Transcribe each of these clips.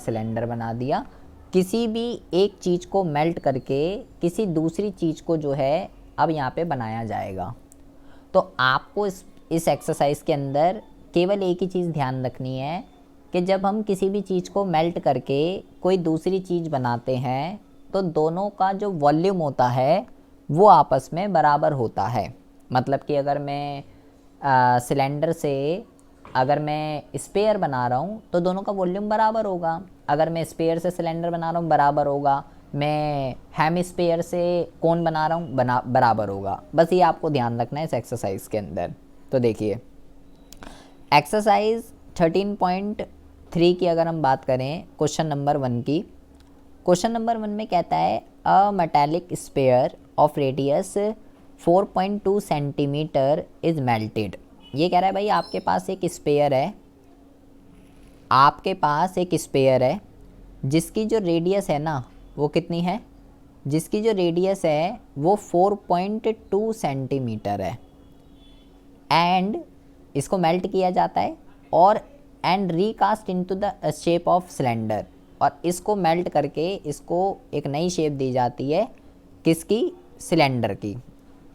Cylinder बना दिया। किसी भी एक चीज़ को मेल्ट करके किसी दूसरी चीज़ को जो है अब यहाँ पे बनाया जाएगा। तो आपको इस एक्सरसाइज के अंदर केवल एक ही चीज़ ध्यान रखनी है कि जब हम किसी भी चीज़ को मेल्ट करके कोई दूसरी चीज़ बनाते हैं तो दोनों का जो वॉल्यूम होता है वो आपस में बराबर होता है। मतलब कि अगर मैं सिलेंडर से अगर मैं स्पेयर बना रहा हूँ तो दोनों का वॉल्यूम बराबर होगा। अगर मैं स्पेयर से सिलेंडर बना रहा हूँ बराबर होगा, मैं हेमी स्पेयर से कोन बना रहा हूँ बराबर होगा। बस ये आपको ध्यान रखना है इस एक्सरसाइज के अंदर। तो देखिए एक्सरसाइज 13.3 की अगर हम बात करें क्वेश्चन नंबर 1 की, क्वेश्चन नंबर 1 में कहता है अ metallic sphere of radius 4.2 centimetre is melted. ये कह रहा है भाई आपके पास एक स्पेयर है, आपके पास एक स्पेयर है जिसकी जो रेडियस है ना वो कितनी है, जिसकी जो रेडियस है वो 4.2 सेंटीमीटर है एंड इसको मेल्ट किया जाता है और and recast into the shape of cylinder, और इसको मेल्ट करके इसको एक नई शेप दी जाती है किसकी, सिलेंडर की।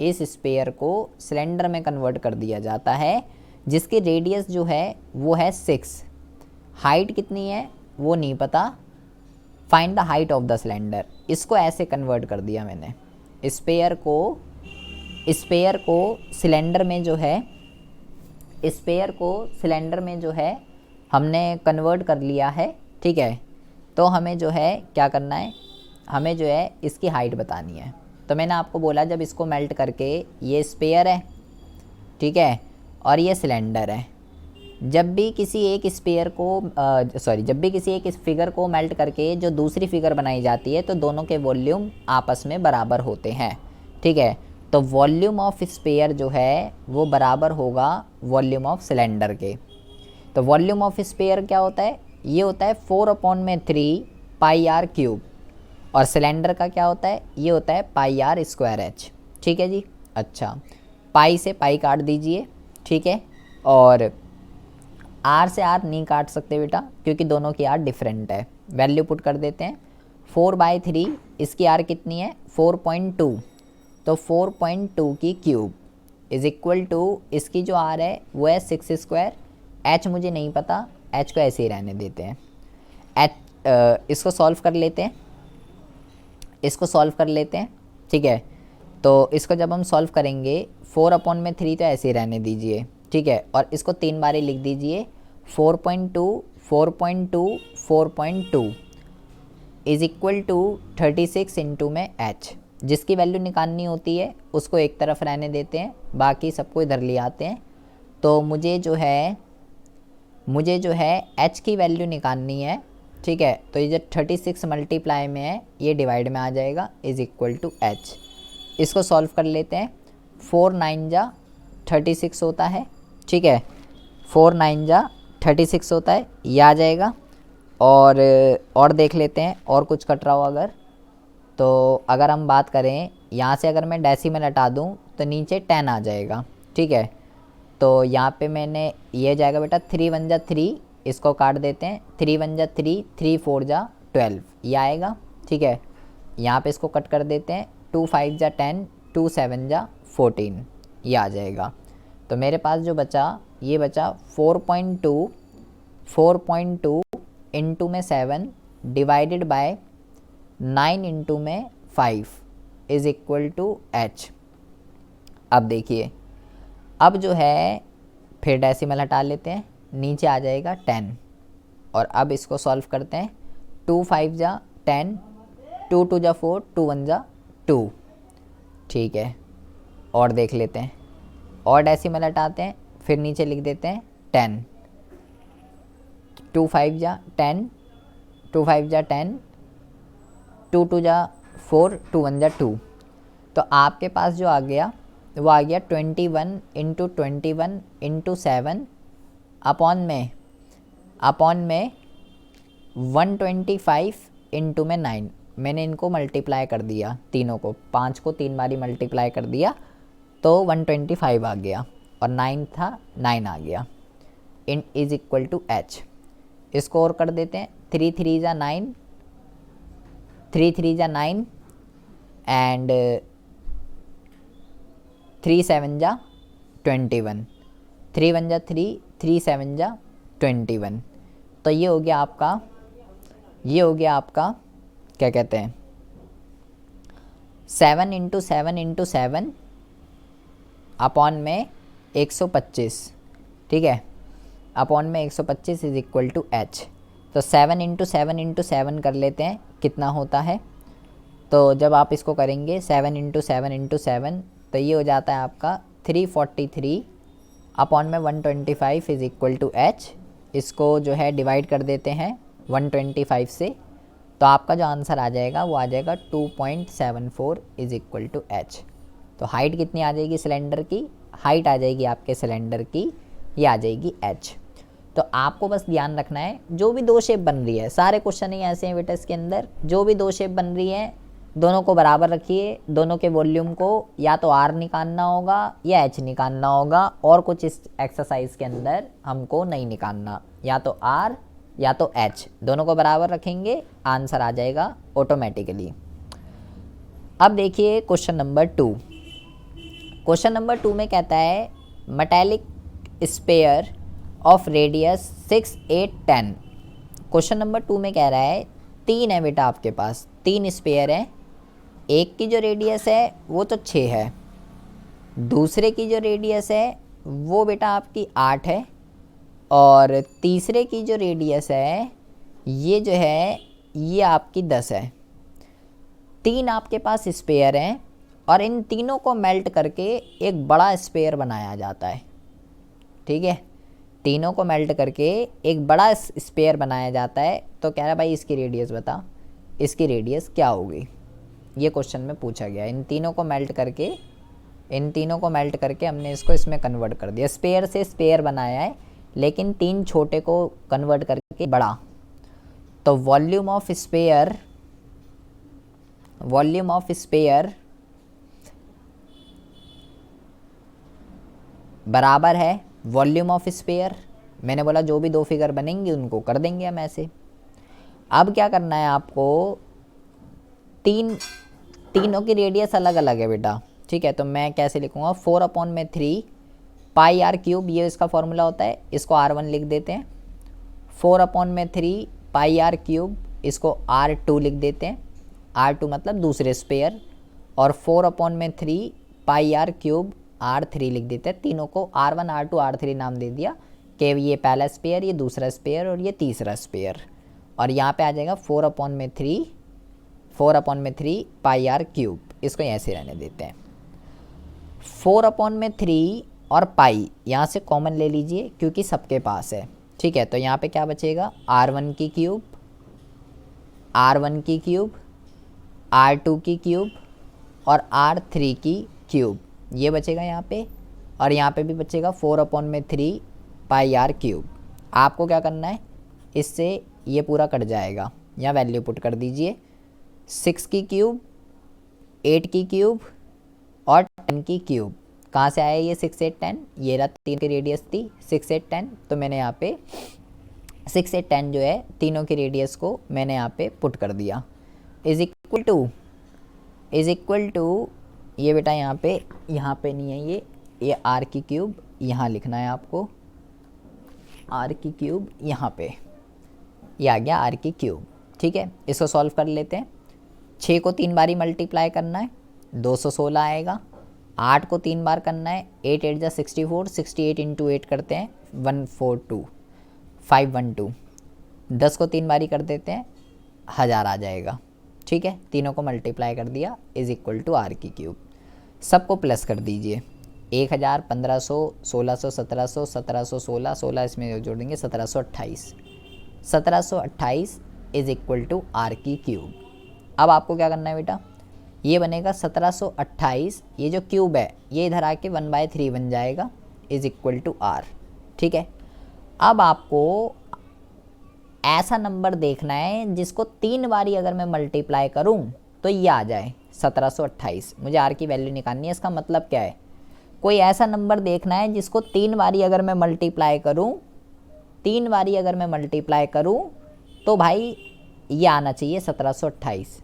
इस स्पेयर को सिलेंडर में कन्वर्ट कर दिया जाता है जिसकी रेडियस जो है वो है 6, हाइट कितनी है वो नहीं पता, find the height of the cylinder. इसको ऐसे कन्वर्ट कर दिया मैंने, स्पेयर को सिलेंडर में जो है, स्पेयर को सिलेंडर में जो है हमने कन्वर्ट कर लिया है, ठीक है। तो हमें जो है क्या करना है, हमें जो है इसकी हाइट बतानी है। तो मैंने आपको बोला जब इसको मेल्ट करके, ये स्पेयर है, ठीक है, और ये सिलेंडर है, जब भी किसी एक स्पेयर को जब भी किसी एक फिगर को मेल्ट करके जो दूसरी फिगर बनाई जाती है तो दोनों के वॉल्यूम आपस में बराबर होते हैं, ठीक है। तो वॉल्यूम ऑफ स्पेयर जो है वो बराबर होगा वॉल्यूम ऑफ सिलेंडर के। तो वॉल्यूम ऑफ स्पेयर क्या होता है, ये होता है 4/3 पाई आर क्यूब, और सिलेंडर का क्या होता है, ये होता है पाई आर स्क्वायर एच, ठीक है जी। अच्छा, पाई से पाई काट दीजिए, ठीक है, और आर से आर नहीं काट सकते बेटा क्योंकि दोनों की आर डिफरेंट है। वैल्यू पुट कर देते हैं, 4/3, इसकी आर कितनी है 4.2, तो 4.2 की क्यूब इज इक्वल टू, इसकी जो आर है वो है 6 स्क्वायर, एच मुझे नहीं पता, एच को ऐसे ही रहने देते हैं। इसको सॉल्व कर लेते हैं, इसको सॉल्व कर लेते हैं, ठीक है। तो इसको जब हम सॉल्व करेंगे 4/3 तो ऐसे ही रहने दीजिए, ठीक है, और इसको 3 बार लिख दीजिए, 4.2 4.2 4.2 इज इक्वल टू 36 इंटू में एच। जिसकी वैल्यू निकालनी होती है उसको एक तरफ रहने देते हैं, बाकी सबको इधर ले आते हैं। तो मुझे जो है एच की वैल्यू निकालनी है, ठीक है। तो ये जो 36 मल्टीप्लाई में है ये डिवाइड में आ जाएगा, इज इक्वल टू एच। इसको सॉल्व कर लेते हैं, 4 9 जा 36 होता है, ठीक है, 4 9 जा 36 होता है, ये आ जाएगा। और देख लेते हैं और कुछ कट रहा हो अगर, तो अगर हम बात करें यहाँ से, अगर मैं डेसिमल हटा दूँ तो नीचे 10 आ जाएगा, ठीक है। तो यहाँ पे मैंने ये जाएगा बेटा 3 1 जा 3, इसको काट देते हैं, 3 1 जा 3, 3 4 जा 12, ये आएगा, ठीक है। यहाँ पे इसको कट कर देते हैं, 2 5 जा 10, 2 7 जा 14, ये आ जाएगा। तो मेरे पास जो बचा, ये बचा 4.2 इंटू में 7 डिवाइडेड बाय 9 इंटू में 5 इज इक्वल टू एच। अब देखिए, अब जो है फिर डेसिमल हटा लेते हैं, नीचे आ जाएगा 10, और अब इसको सॉल्व करते हैं, 2 5 जा 10, 2 2 जा 4, 2 1 जा 2, ठीक है। और देख लेते हैं, और डेसिमल हटाते हैं, फिर नीचे लिख देते हैं 10, 2 5 जा 10, 2 5 जा 10, 2 2 जा 4, 2 1 जा 2। तो आपके पास जो आ गया वो आ गया 21 इंटू 21 इंटू 7 अपॉन में 125 इंटू में 9। मैंने इनको मल्टीप्लाई कर दिया, तीनों को, 5 को 3 बारी मल्टीप्लाई कर दिया तो 125 आ गया, और 9 था 9 आ गया, इन इज इक्वल टू एच। इसको और कर देते हैं, 3 3 जा 9, 3 3 जा 9 एंड 3 7 जा 21, 3 1 जा 3, 3 7 जा 21। तो ये हो गया आपका, ये हो गया आपका क्या कहते हैं 7 इंटू 7 इंटू 7 अपॉन में 125, ठीक है, अपॉन में 125 इज इक्वल टू एच। तो 7 इंटू 7 इंटू 7 कर लेते हैं, कितना होता है। तो जब आप इसको करेंगे 7 इंटू 7 इंटू 7 तो ये हो जाता है आपका 343 अपॉन में 125 इज इक्वल टू एच। इसको जो है डिवाइड कर देते हैं 125 से, तो आपका जो आंसर आ जाएगा वो आ जाएगा 2.74 इज इक्वल टू एच। तो हाइट कितनी आ जाएगी सिलेंडर की, हाइट आ जाएगी आपके सिलेंडर की, ये आ जाएगी एच। तो आपको बस ध्यान रखना है जो भी दो शेप बन रही है, सारे क्वेश्चन ही ऐसे हैं बेटा इसके अंदर, जो भी दो शेप बन रही है दोनों को बराबर रखिए, दोनों के वॉल्यूम को या तो आर निकालना होगा या एच निकालना होगा, और कुछ इस एक्सरसाइज के अंदर हमको नहीं निकालना, या तो आर या तो एच, दोनों को बराबर रखेंगे, आंसर आ जाएगा ऑटोमेटिकली। अब देखिए क्वेश्चन नंबर 2। क्वेश्चन नंबर 2 में कहता है metallic sphere of radius 6 8 10। Question number 2 में कह रहा है 3 है बेटा आपके पास, 3 स्पेयर हैं, एक की जो रेडियस है वो तो 6 है, दूसरे की जो रेडियस है वो बेटा आपकी 8 है, और तीसरे की जो रेडियस है ये जो है ये आपकी 10 है। 3 आपके पास स्पेयर हैं और इन तीनों को मेल्ट करके एक बड़ा स्पेयर बनाया जाता है, ठीक है, तीनों को मेल्ट करके एक बड़ा स्पेयर बनाया जाता है। तो कह रहा है भाई इसकी रेडियस बता, इसकी रेडियस क्या होगी, ये क्वेश्चन में पूछा गया। इन तीनों को मेल्ट करके, इन तीनों को मेल्ट करके हमने इसको इसमें कन्वर्ट कर दिया, स्पेयर से स्पेयर बनाया है लेकिन 3 छोटे को कन्वर्ट करके बड़ा। तो volume of sphere, volume of sphere बराबर है वॉल्यूम ऑफ स्पेयर। मैंने बोला जो भी दो फिगर बनेंगी उनको कर देंगे हम ऐसे। अब क्या करना है आपको, तीनों की रेडियस अलग अलग है बेटा, ठीक है, तो मैं कैसे लिखूँगा 4/3 पाई आर क्यूब, ये इसका फॉर्मूला होता है, इसको R1 लिख देते हैं। 4/3 पाई आर क्यूब, इसको R2 लिख देते हैं, R2 मतलब दूसरे स्पेयर, और 4/3 पाई आर क्यूब R3 लिख देते हैं। तीनों को R1 R2 R3 नाम दे दिया कि ये पहला स्पेयर, ये दूसरा स्पेयर और ये तीसरा स्पेयर। और यहाँ पे आ जाएगा 4/3 पाई आर क्यूब, इसको ऐसे रहने देते हैं। 4/3 और पाई यहाँ से कॉमन ले लीजिए क्योंकि सबके पास है, ठीक है, तो यहाँ पे क्या बचेगा R1 की क्यूब, R1 की क्यूब, R2 की क्यूब और R3 की क्यूब, ये बचेगा यहाँ पे, और यहाँ पे भी बचेगा 4/3 पाई आर क्यूब। आपको क्या करना है, इससे ये पूरा कट जाएगा, यहाँ वैल्यू पुट कर दीजिए, 6 की क्यूब, 8 की क्यूब और 10 की क्यूब। कहाँ से आया ये 6 8 10, ये रहा 3 की रेडियस थी 6 8 10, तो मैंने यहाँ पे 6 8 10 जो है तीनों की रेडियस को मैंने यहाँ पे पुट कर दिया। इज इक्वल टू ये बेटा यहाँ पे नहीं है, ये आर की क्यूब यहाँ लिखना है आपको, आर की क्यूब यहाँ पे, ये आ गया आर की क्यूब, ठीक है। इसको सॉल्व कर लेते हैं। 6 को 3 बारी मल्टीप्लाई करना है 216 आएगा, 8 को 3 बार करना है 8 8 जा 64, 68 इंटू 8 करते हैं 142 512, 10 को 3 बारी कर देते हैं 1000 आ जाएगा, ठीक है, तीनों को मल्टीप्लाई कर दिया इज इक्वल टू आर की क्यूब। सबको प्लस कर दीजिए, 1000 1500 1600 1700 1716 16 इसमें जोड़ेंगे 1728 इज इक्वल टू आर की क्यूब। अब आपको क्या करना है बेटा, ये बनेगा 1728, ये जो क्यूब है ये इधर आके 1/3 बन जाएगा इज इक्वल टू आर, ठीक है। अब आपको ऐसा नंबर देखना है जिसको 3 बारी अगर मैं मल्टीप्लाई करूं तो ये आ जाए 1728, मुझे आर की वैल्यू निकालनी है। इसका मतलब क्या है, कोई ऐसा नंबर देखना है जिसको 3 बारी अगर मैं मल्टीप्लाई करूं, 3 बारी अगर मैं मल्टीप्लाई करूं तो भाई ये आना चाहिए 1728।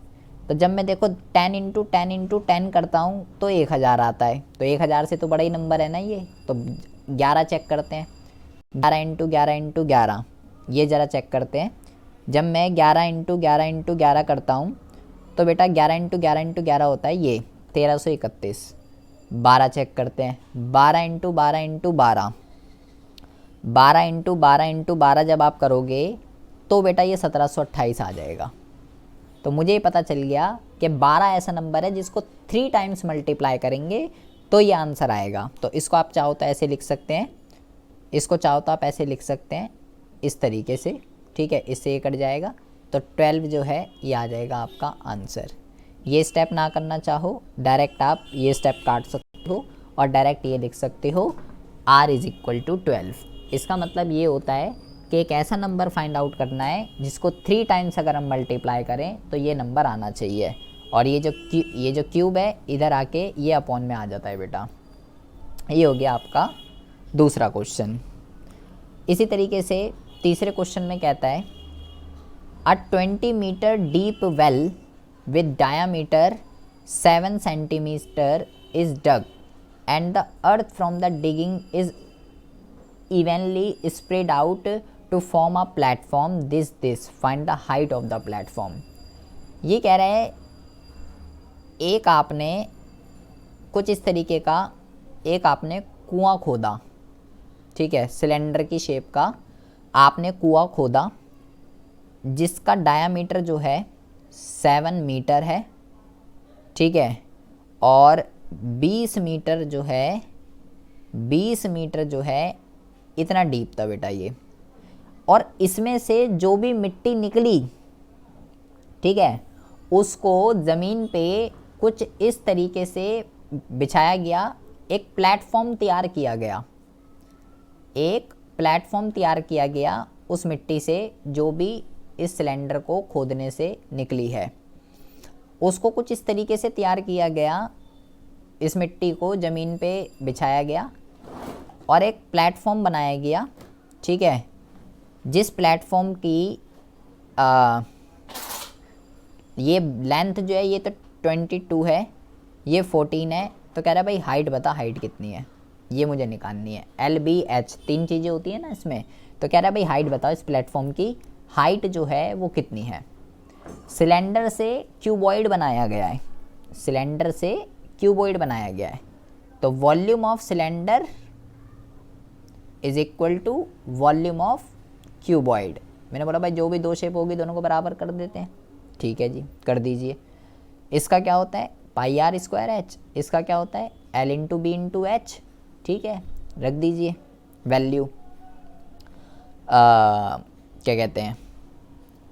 तो जब मैं देखो 10 इंटू 10 इंटू 10 करता हूँ तो 1000 आता है। तो 1000 से तो बड़ा ही नंबर है ना ये। तो 11 चेक करते हैं, 11 इंटू 11 इंटू 11, ये ज़रा चेक करते हैं। जब मैं 11 इंटू 11 इंटू 11 करता हूँ तो बेटा 11 इंटू 11 इंटू 11 होता है ये 1331। 12 चेक करते हैं, 12 इंटू 12 इंटू 12, 12 इंटू 12 इंटू 12 जब आप करोगे तो बेटा ये 1728 आ जाएगा। तो मुझे ये पता चल गया कि 12 ऐसा नंबर है जिसको 3 टाइम्स मल्टीप्लाई करेंगे तो ये आंसर आएगा। तो इसको आप चाहो तो ऐसे लिख सकते हैं, इसको चाहो तो आप ऐसे लिख सकते हैं इस तरीके से, ठीक है। इससे ये कट जाएगा तो 12 जो है ये आ जाएगा आपका आंसर। ये स्टेप ना करना चाहो डायरेक्ट आप ये स्टेप काट सकते हो और डायरेक्ट ये लिख सकते हो r इज़ इक्वल टू 12। इसका मतलब ये होता है कि एक ऐसा नंबर फाइंड आउट करना है जिसको 3 टाइम्स अगर हम मल्टीप्लाई करें तो ये नंबर आना चाहिए। और ये जो क्यूब है इधर आके ये अपॉन में आ जाता है बेटा। ये हो गया आपका दूसरा क्वेश्चन। इसी तरीके से तीसरे क्वेश्चन में कहता है a 20 metre deep well with diameter 7 centimetre is dug and the earth from the digging is evenly spread out to form a platform this find the height of the platform। ये कह रहा है एक आपने कुछ इस तरीके का एक आपने कुआं खोदा, ठीक है, सिलेंडर की शेप का आपने कुआं खोदा जिसका डायामीटर जो है 7 मीटर है, ठीक है, और 20 मीटर जो है 20 मीटर जो है इतना डीप था बेटा ये। और इसमें से जो भी मिट्टी निकली, ठीक है, उसको ज़मीन पे कुछ इस तरीके से बिछाया गया, एक प्लेटफॉर्म तैयार किया गया, एक प्लेटफॉर्म तैयार किया गया उस मिट्टी से जो भी इस सिलेंडर को खोदने से निकली है। उसको कुछ इस तरीके से तैयार किया गया, इस मिट्टी को ज़मीन पे बिछाया गया और एक प्लेटफॉर्म बनाया गया, ठीक है, जिस प्लेटफॉर्म की ये लेंथ जो है ये तो 22 है, ये 14 है। तो कह रहा है भाई हाइट बता, हाइट कितनी है, ये मुझे निकालनी है। LBH 3 चीज़ें होती है ना इसमें। तो कह रहा है भाई हाइट बताओ इस प्लेटफॉर्म की हाइट जो है वो कितनी है। सिलेंडर से क्यूबॉइड बनाया गया है, सिलेंडर से क्यूबॉइड बनाया गया है। तो volume of cylinder is equal to volume of cuboid. मैंने बोला भाई जो भी दो शेप होगी दोनों को बराबर कर देते हैं, ठीक है जी, कर दीजिए। इसका क्या होता है पाई आर स्क्वायर एच, इसका क्या होता है L into B into H, ठीक है, रख दीजिए वैल्यू क्या कहते हैं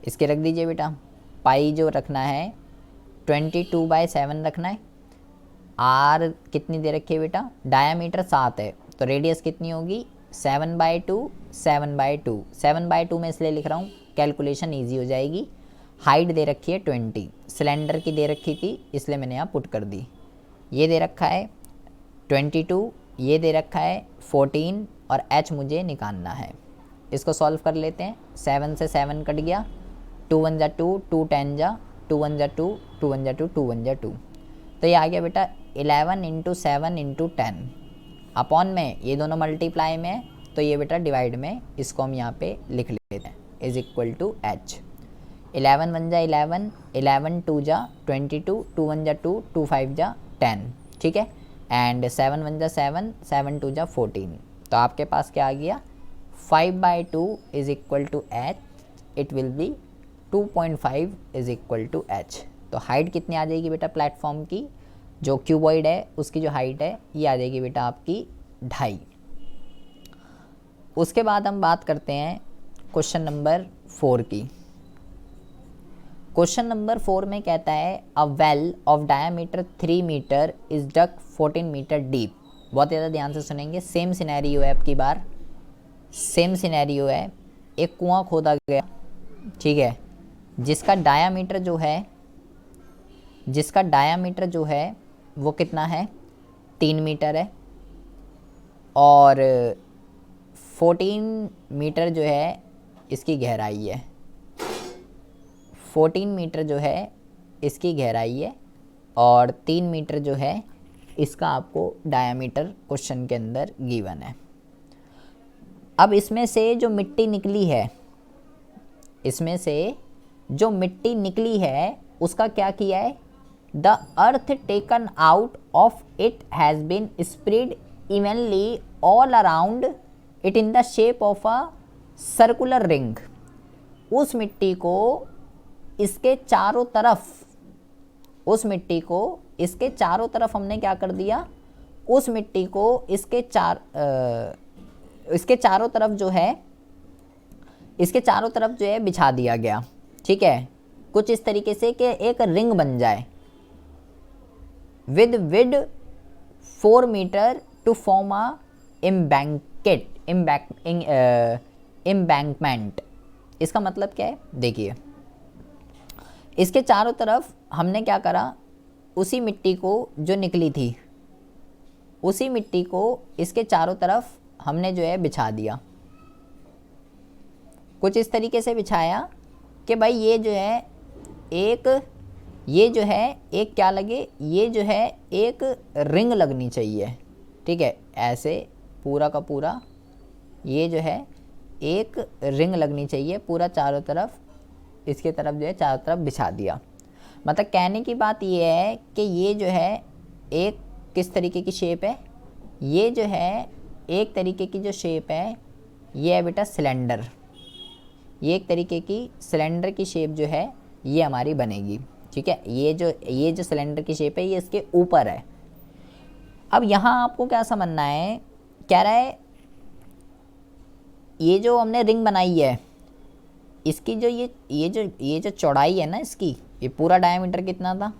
इसके रख दीजिए बेटा। पाई जो रखना है 22/7 रखना है। आर कितनी दे रखी है बेटा, डायामीटर 7 है, तो रेडियस कितनी होगी 7/2 7/2। 7/2 में इसलिए लिख रहा हूँ कैलकुलेशन ईजी हो जाएगी। हाइट दे रखी है 20, सिलेंडर की दे रखी थी इसलिए मैंने यहाँ पुट कर दी। ये दे रखा है 22, ये दे रखा है 14 और h मुझे निकालना है। इसको सॉल्व कर लेते हैं। 7 से 7 कट गया, 2 1 जा 2, 2 10 जा 2 1 जा 2, 2 1 जा 2, 2 1 जा 2। तो ये आ गया बेटा 11 इंटू 7 इंटू 10 अपॉन में, ये दोनों मल्टीप्लाई में है तो ये बेटा डिवाइड में, इसको हम यहाँ पे लिख लेते हैं इज इक्वल टू h। 11 1 जा 11, 11 2 जा 22, 2 1 जा 2, 2 5 जा 10, ठीक है, एंड 7 1 जा 7, 7 2 जा 14। तो आपके पास क्या आ गया 5/2 is equal to h, it will be 2.5 is equal to h। तो हाइट कितनी आ जाएगी बेटा प्लेटफॉर्म की, जो क्यूबॉइड है उसकी जो हाइट है ये आ जाएगी बेटा आपकी 2.5। उसके बाद हम बात करते हैं क्वेश्चन नंबर 4 की। क्वेश्चन नंबर 4 में कहता है a well of diameter 3 metre is dug 14 metre deep. बहुत ज़्यादा ध्यान से सुनेंगे, सेम सिनेरियो है, अब की बार सेम सिनेरियो है। एक कुआं खोदा गया, ठीक है, जिसका डायामीटर जो है वो कितना है 3 मीटर है और 14 मीटर जो है इसकी गहराई है, 14 मीटर जो है इसकी गहराई है और 3 मीटर जो है इसका आपको डायामीटर क्वेश्चन के अंदर गिवन है। अब इसमें से जो मिट्टी निकली है, इसमें से जो मिट्टी निकली है उसका क्या किया है, the earth taken out of it has been spread evenly all around it in the shape of a circular ring. उस मिट्टी को इसके चारों तरफ, उस मिट्टी को इसके चारों तरफ हमने क्या कर दिया, उस मिट्टी को इसके चारों तरफ जो है, इसके चारों तरफ जो है बिछा दिया गया। ठीक है, कुछ इस तरीके से कि एक रिंग बन जाए with width 4 metre to form a embankment. इसका मतलब क्या है, देखिए इसके चारों तरफ हमने क्या करा, उसी मिट्टी को जो निकली थी उसी मिट्टी को इसके चारों तरफ हमने जो है बिछा दिया। कुछ इस तरीके से बिछाया कि भाई ये जो है एक क्या लगे, ये जो है एक रिंग लगनी चाहिए। ठीक है, ऐसे पूरा का पूरा ये जो है एक रिंग लगनी चाहिए पूरा चारों तरफ, इसके तरफ जो है चारों तरफ बिछा दिया। मतलब कहने की बात ये है कि ये जो है एक किस तरीके की शेप है, ये जो है एक तरीके की जो शेप है ये है बेटा सिलेंडर। ये एक तरीके की सिलेंडर की शेप जो है ये हमारी बनेगी। ठीक है, ये जो सिलेंडर की शेप है ये इसके ऊपर है। अब यहाँ आपको क्या समझना है, कह रहा है ये जो हमने रिंग बनाई है इसकी जो ये जो चौड़ाई है ना इसकी, ये पूरा डायामीटर कितना था,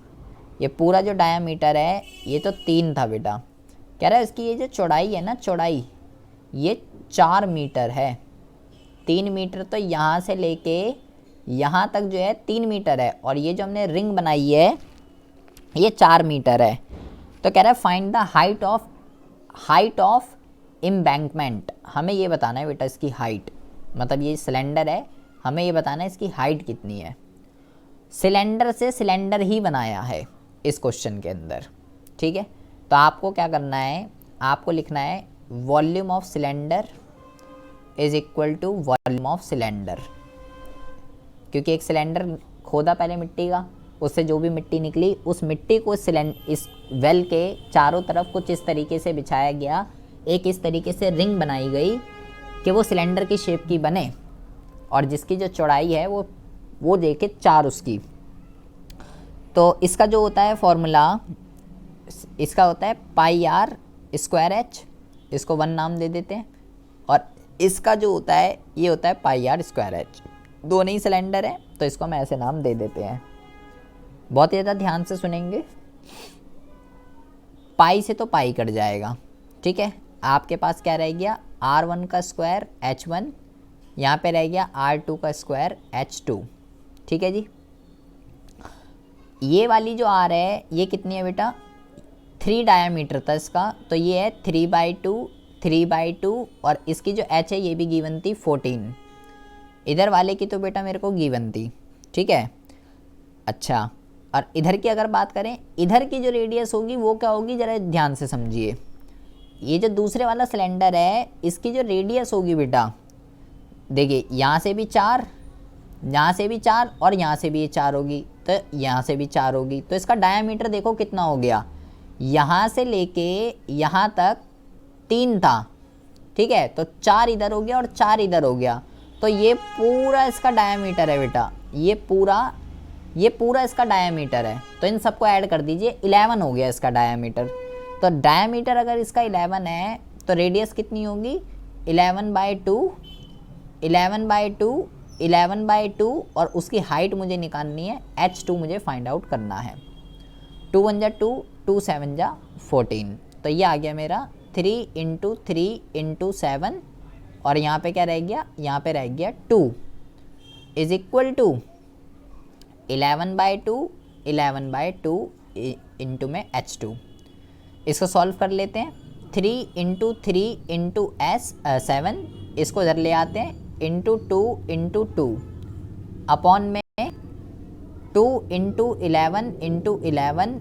ये पूरा जो डायामीटर है ये तो 3 था बेटा। कह रहा है इसकी ये जो चौड़ाई है ना, चौड़ाई ये 4 मीटर है। 3 मीटर तो यहाँ से लेके यहाँ तक जो है 3 मीटर है, और ये जो हमने रिंग बनाई है ये 4 मीटर है। तो कह रहा है find the height of embankment. हमें ये बताना है बेटा इसकी हाइट, मतलब ये सिलेंडर है, हमें ये बताना है इसकी हाइट कितनी है। सिलेंडर से सिलेंडर ही बनाया है इस क्वेश्चन के अंदर। ठीक है, तो आपको क्या करना है, आपको लिखना है volume of cylinder is equal to volume of cylinder, क्योंकि एक सिलेंडर खोदा पहले मिट्टी का, उससे जो भी मिट्टी निकली उस मिट्टी को इस वेल के चारों तरफ कुछ इस तरीके से बिछाया गया, एक इस तरीके से रिंग बनाई गई कि वो सिलेंडर की शेप की बने, और जिसकी जो चौड़ाई है वो देखे 4 उसकी। तो इसका जो होता है फॉर्मूला, इसका होता है पाई आर स्क्वायर एच, इसको 1 नाम दे देते हैं, और इसका जो होता है ये होता है पाई आर स्क्वायर एच। दोनों ही सिलेंडर है तो इसको हम ऐसे नाम दे देते हैं। बहुत ज़्यादा ध्यान से सुनेंगे, पाई से तो पाई कट जाएगा। ठीक है, आपके पास क्या रह गया, R1 का स्क्वायर H1, यहाँ पे रह गया R2 का स्क्वायर H2। ठीक है जी, ये वाली जो R है ये कितनी है बेटा, 3 डायामीटर था इसका, तो ये है 3/2, और इसकी जो H है ये भी गिवन थी 14। इधर वाले की तो बेटा मेरे को गिवन थी। ठीक है, अच्छा, और इधर की अगर बात करें, इधर की जो रेडियस होगी वो क्या होगी, ज़रा ध्यान से समझिए। ये जो दूसरे वाला सिलेंडर है इसकी जो रेडियस होगी बेटा, देखिए यहाँ से भी 4, यहाँ से भी 4, और यहाँ से भी ये 4 होगी, तो यहाँ से भी 4 होगी, तो इसका डायामीटर देखो कितना हो गया, यहाँ से लेके यहाँ तक 3 था। ठीक है, तो 4 इधर हो गया और 4 इधर हो गया, तो ये पूरा इसका डायामीटर है बेटा, ये पूरा इसका डायामीटर है। तो इन सबको ऐड कर दीजिए, 11 हो गया इसका डायामीटर। तो डायामीटर अगर इसका 11 है तो रेडियस कितनी होगी, 11/2, और उसकी हाइट मुझे निकालनी है, H2 मुझे फाइंड आउट करना है। 2 1 जा 2, 2 7 जा 14, तो ये आ गया मेरा 3 × 3 × 7, और यहाँ पे क्या रह गया, यहाँ पे रह गया 2 इज इक्वल टू 11/2 इंटू में H2। इसको सॉल्व कर लेते हैं, 3 × 3 × 7, इसको इधर ले आते हैं, × 2 अपॉन में 2 into 11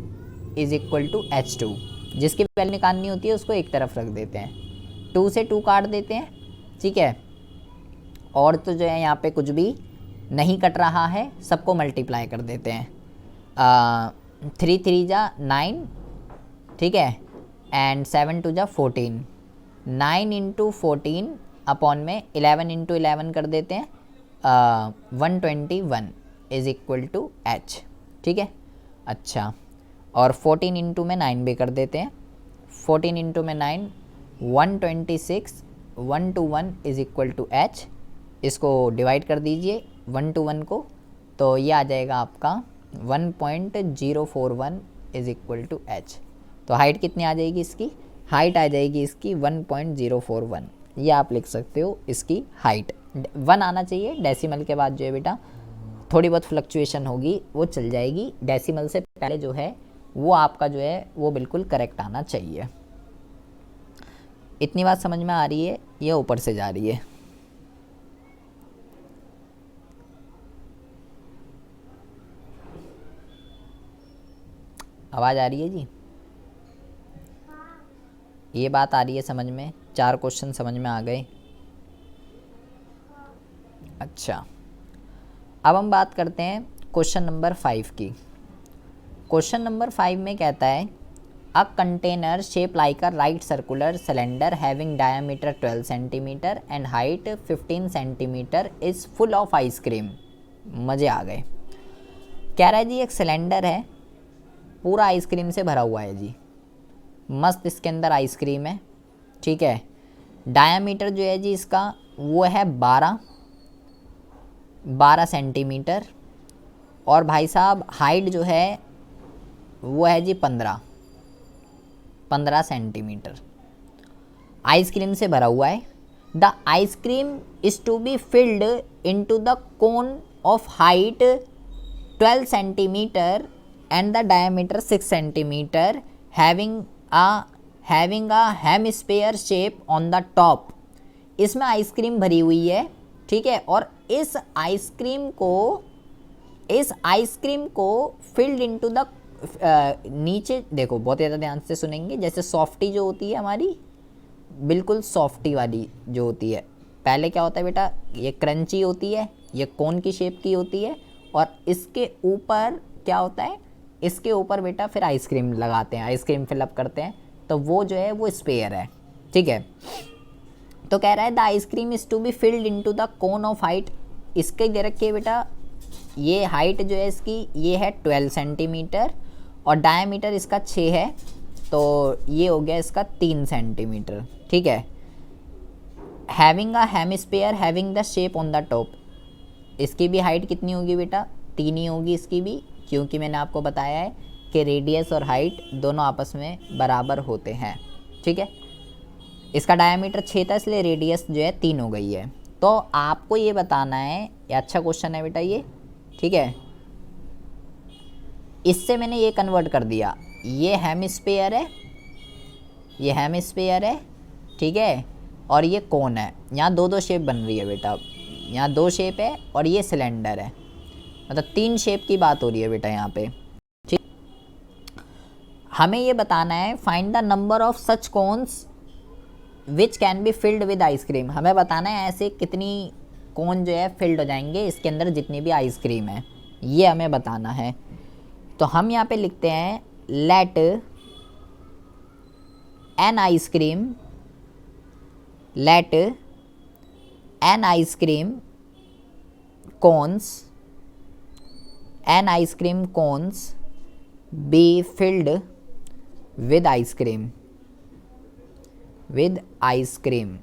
is equal to H2। जिसकी वैल्यू निकालनी होती है उसको एक तरफ रख देते हैं, 2 से 2 काट देते हैं, ठीक है। और तो जो है यहाँ पे कुछ भी नहीं कट रहा है, सबको मल्टीप्लाई कर देते हैं। 3 3 जा 9, ठीक है, एंड 7 2 जा 14। 9 इंटू 14 अपॉन में 11 इंटू 11 कर देते हैं, 121 इज इक्वल टू H, ठीक है। अच्छा, और 14 इंटू में 9 भी कर देते हैं, 14 इंटू में 9 126, 1 to 1 is equal to H। इसको डिवाइड कर दीजिए 1 to 1 को, तो ये आ जाएगा आपका 1.041 इज इक्वल टू H। तो हाइट कितनी आ जाएगी इसकी? हाइट आ जाएगी इसकी 1.041। ये आप लिख सकते हो इसकी हाइट। 1 आना चाहिए, डेसिमल के बाद जो है बेटा थोड़ी बहुत फ्लक्चुएशन होगी वो चल जाएगी, डेसिमल से पहले जो है वो आपका जो है वो बिल्कुल करेक्ट आना चाहिए। इतनी बात समझ में आ रही है? ये ऊपर से जा रही है। आवाज़ आ रही है जी? ये बात आ रही है समझ में? 4 क्वेश्चन समझ में आ गए? अच्छा, अब हम बात करते हैं क्वेश्चन नंबर 5 की। क्वेश्चन नंबर 5 में कहता है a container shape like a right circular cylinder having diameter 12 centimetre and height 15 centimetre is full of ice cream. मज़े आ गए। कह रहा है जी एक सिलेंडर है, पूरा आइसक्रीम से भरा हुआ है जी, मस्त इसके अंदर आइसक्रीम है, ठीक है। डायामीटर जो है जी इसका वो है 12 सेंटीमीटर, और भाई साहब हाइट जो है वो है जी 15 सेंटीमीटर। आइसक्रीम से भरा हुआ है। The ice cream is to be filled into the cone of height 12 centimetre and the diameter 6 centimeter having a hemisphere shape on the top। इसमें आइसक्रीम भरी हुई है, ठीक है, और इस आइसक्रीम को फिल्ड इनटू द नीचे देखो, बहुत ज़्यादा ध्यान से सुनेंगे। जैसे सॉफ्टी जो होती है हमारी, बिल्कुल सॉफ्टी वाली जो होती है, पहले क्या होता है बेटा, ये क्रंची होती है, ये कोन की शेप की होती है, और इसके ऊपर क्या होता है, इसके ऊपर बेटा फिर आइसक्रीम लगाते हैं, आइसक्रीम फिलअप करते हैं, तो वो जो है वो स्पेयर है, ठीक है। तो कह रहा है the ice cream is to be filled into the cone of height. इसके दे रखिए बेटा, ये हाइट जो है इसकी ये है 12 सेंटीमीटर और डायमीटर इसका 6 है, तो ये हो गया इसका 3 सेंटीमीटर, ठीक है। Having a hemisphere having the shape on the top. इसकी भी हाइट कितनी होगी बेटा? 3 ही होगी इसकी भी, क्योंकि मैंने आपको बताया है कि रेडियस और हाइट दोनों आपस में बराबर होते हैं, ठीक है। इसका डायमीटर 6 था, इसलिए रेडियस जो है 3 हो गई है। तो आपको ये बताना है, ये अच्छा क्वेश्चन है बेटा ये, ठीक है। इससे मैंने ये कन्वर्ट कर दिया, ये हेमिस्फीयर है, ये हेमिस्फीयर है, ठीक है, और ये कोन है। यहाँ 2 शेप बन रही है बेटा, यहाँ 2 शेप है और ये सिलेंडर है, मतलब 3 शेप की बात हो रही है बेटा यहाँ पे, ठीक। हमें ये बताना है find the number of such cones which can be filled with ice cream. हमें बताना है ऐसे कितनी कोन जो है फिल्ड हो जाएंगे इसके अंदर जितनी भी आइसक्रीम है, ये हमें बताना है। तो हम यहाँ पे लिखते हैं let N ice cream cones be filled with ice cream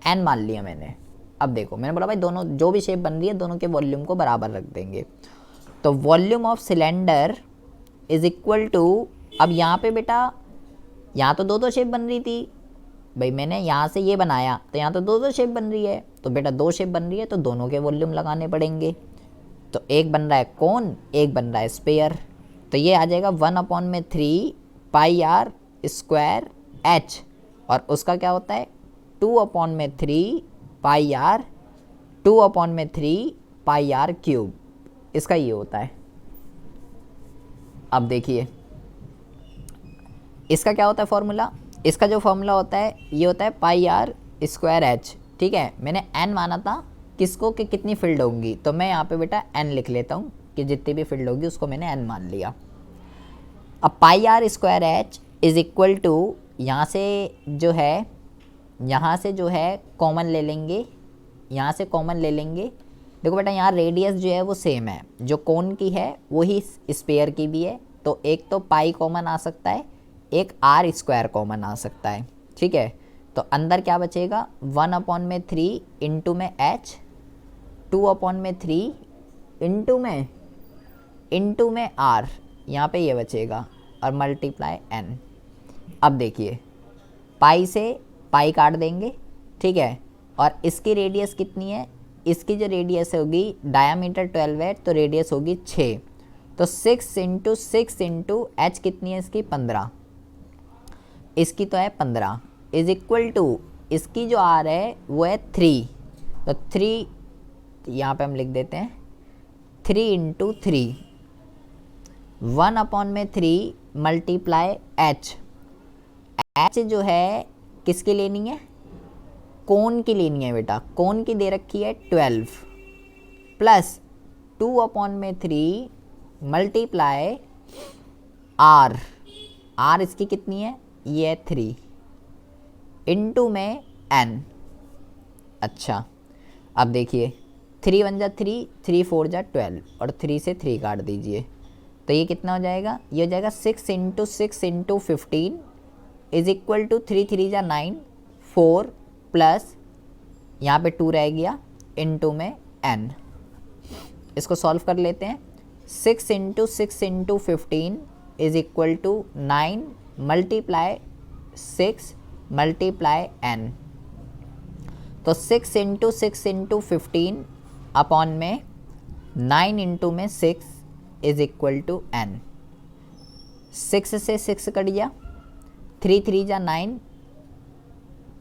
N मान लिया मैंने। अब देखो मैंने बोला भाई दोनों जो भी शेप बन रही है दोनों के वॉल्यूम को बराबर रख देंगे। तो volume of cylinder is equal to, अब यहाँ पे बेटा यहाँ तो 2 शेप बन रही थी भाई, मैंने यहाँ से ये बनाया तो यहाँ तो 2 शेप बन रही है, तो बेटा 2 शेप बन रही है तो दोनों के वॉल्यूम लगाने पड़ेंगे। तो एक बन रहा है कोन, एक बन रहा है स्पेयर, तो ये आ जाएगा 1/3 पाई आर स्क्वायर एच, और उसका क्या होता है 2/3 पाई आर 2/3 पाई आर क्यूब, इसका ये होता है, अब देखिए इसका क्या होता है फॉर्मूला, इसका जो फॉर्मूला होता है ये होता है पाई आर स्क्वायर एच। ठीक है, मैंने एन माना था किसको कि कितनी फील्ड होंगी, तो मैं यहाँ पे बेटा एन लिख लेता हूँ कि जितनी भी फील्ड होगी उसको मैंने एन मान लिया। अब pi R square H is equal to यहाँ से जो है कॉमन ले लेंगे, यहाँ से कॉमन ले लेंगे। देखो बेटा यहाँ रेडियस जो है वो सेम है, जो कोन की है वही स्पेयर की भी है, तो एक तो पाई कॉमन आ सकता है, एक आर स्क्वायर कॉमन आ सकता है। ठीक है, तो अंदर क्या बचेगा 1/3 इंटू में एच, 2/3 इंटू में आर, यहाँ पे ये बचेगा और मल्टीप्लाई एन। अब देखिए पाई से पाई काट देंगे। ठीक है, और इसकी रेडियस कितनी है, इसकी जो रेडियस होगी डायामीटर 12 है तो रेडियस होगी 6, तो 6 इंटू एच कितनी है इसकी 15, इसकी तो है 15 इज इक्वल टू इसकी जो आर है वो है 3, तो 3 यहाँ पे हम लिख देते हैं 3 इंटू 3, 1/3 मल्टीप्लाई एच। एच जो है किसकी लेनी है, कोन की लेनी है बेटा, कोन की दे रखी है 12 प्लस 2/3 मल्टीप्लाई आर, आर इसकी कितनी है ये है 3 इंटू में एन। अच्छा अब देखिए 3 1 जा 3, 3 4 जा 12 और 3 से 3 काट दीजिए, तो ये कितना हो जाएगा, ये हो जाएगा 6 इंटू 15 इज इक्वल टू 3 3 जा 9, 4 प्लस यहाँ पे 2 रह गया इंटू में n। इसको सॉल्व कर लेते हैं। 6 into 15 is equal to 9 multiply 6 multiply n, तो 6 इंटू 15 अपॉन में 9 इंटू में 6 इज इक्वल टू n। 6 से 6 कट गया, 3 3 जा 9,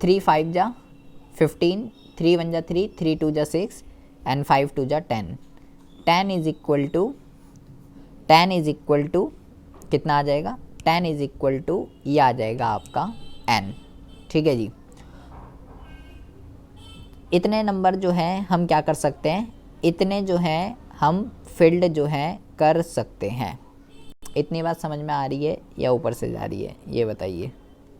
3 5 जा 15, 3 1 जा 3, 3 2 जा 6 एंड 5 2 जा 10। 10 इज इक्वल टू कितना आ जाएगा, 10 इज इक्वल टू ये आ जाएगा आपका n। ठीक है जी, इतने नंबर जो हैं हम क्या कर सकते हैं, इतने जो हैं हम फील्ड जो हैं कर सकते हैं। इतनी बात समझ में आ रही है या ऊपर से जा रही है ये बताइए।